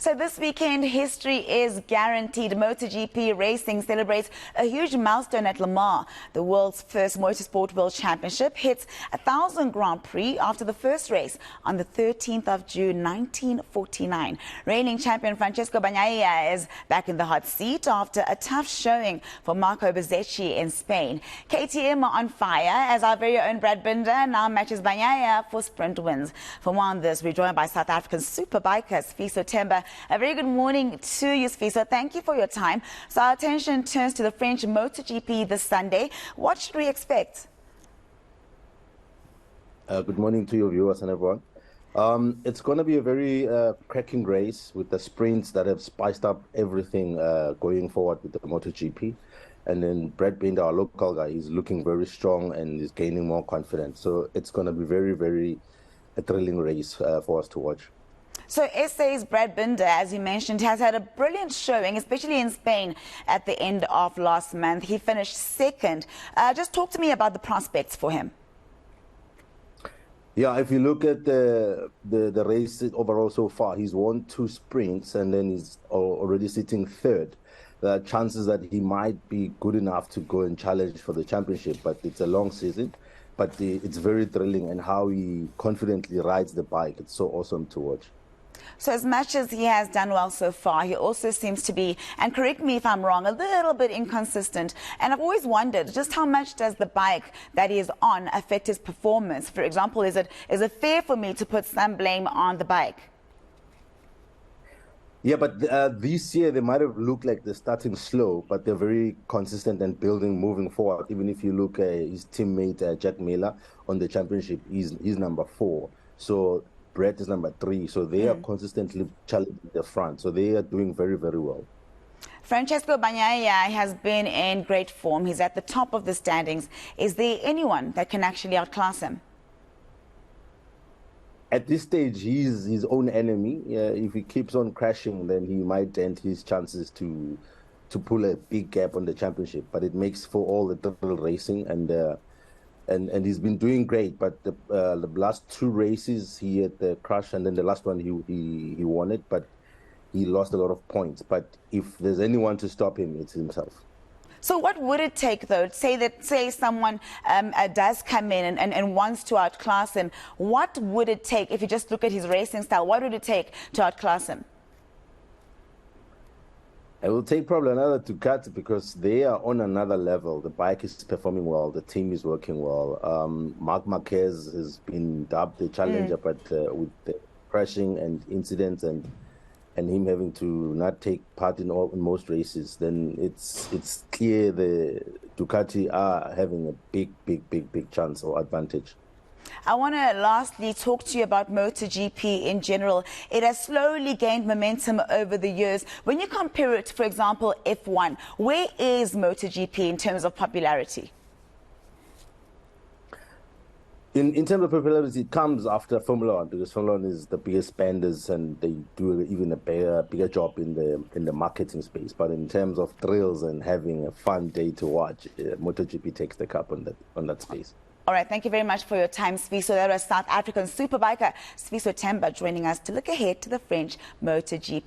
So this weekend, history is guaranteed. MotoGP racing celebrates a huge milestone at Le Mans. The world's first motorsport world championship hits 1,000 Grand Prix after the first race on the 13th of June 1949. Reigning champion Francesco Bagnaia is back in the hot seat after a tough showing for Marco Bezzecchi in Spain. KTM are on fire as our very own Brad Binder now matches Bagnaia for sprint wins. For more on this, we're joined by South African Superbiker Sfiso Themba. A very good morning to you, Sfiso. Thank you for your time. So our attention turns to the French MotoGP this Sunday. What should we expect? Good morning to your viewers and everyone. It's going to be a very cracking race with the sprints that have spiced up everything going forward with the MotoGP. And then Brad Binder, our local guy, is looking very strong and is gaining more confidence. So it's going to be very a thrilling race for us to watch. So SA's Brad Binder, as you mentioned, has had a brilliant showing, especially in Spain at the end of last month. He finished second. Just talk to me about the prospects for him. Yeah, if you look at the race overall so far, he's won 2 sprints and then he's already sitting third. There are chances that he might be good enough to go and challenge for the championship, but it's a long season. But it's very thrilling, and how he confidently rides the bike, it's so awesome to watch. So as much as he has done well so far, he also seems to be, and correct me if I'm wrong, a little bit inconsistent. And I've always wondered just how much does the bike that he is on affect his performance? For example, is it fair for me to put some blame on the bike? Yeah, but this year they might have looked like they're starting slow, but they're very consistent and building, moving forward. Even if you look at his teammate, Jack Miller, on the championship, he's number 4. So Brett is number 3. So they are consistently challenging the front. So they are doing very well. Francesco Bagnaia has been in great form. He's at the top of the standings. Is there anyone that can actually outclass him? At this stage, he's his own enemy. If he keeps on crashing, then he might dent his chances to pull a big gap on the championship. But it makes for all the thrill racing, and he's been doing great. But the last 2 races, he had the crash, and then the last one he won it, but he lost a lot of points. But if there's anyone to stop him, it's himself. So what would it take, though, say someone does come in and wants to outclass him? What would it take, if you just look at his racing style, what would it take to outclass him? It will take probably another Ducati, because they are on another level. The bike is performing well. The team is working well. Marc Marquez has been dubbed the challenger, but with the crashing and incidents and him having to not take part in most races, then it's clear the Ducati are having a big chance or advantage. I want to lastly talk to you about MotoGP in general. It has slowly gained momentum over the years. When you compare it to, for example, F1, where is MotoGP in terms of popularity? In terms of popularity, it comes after Formula 1, because Formula 1 is the biggest spenders and they do even a bigger job in the marketing space. But in terms of thrills and having a fun day to watch, MotoGP takes the cup on that space. All right, thank you very much for your time, Sfiso. That was South African Superbiker Sfiso Themba joining us to look ahead to the French MotoGP.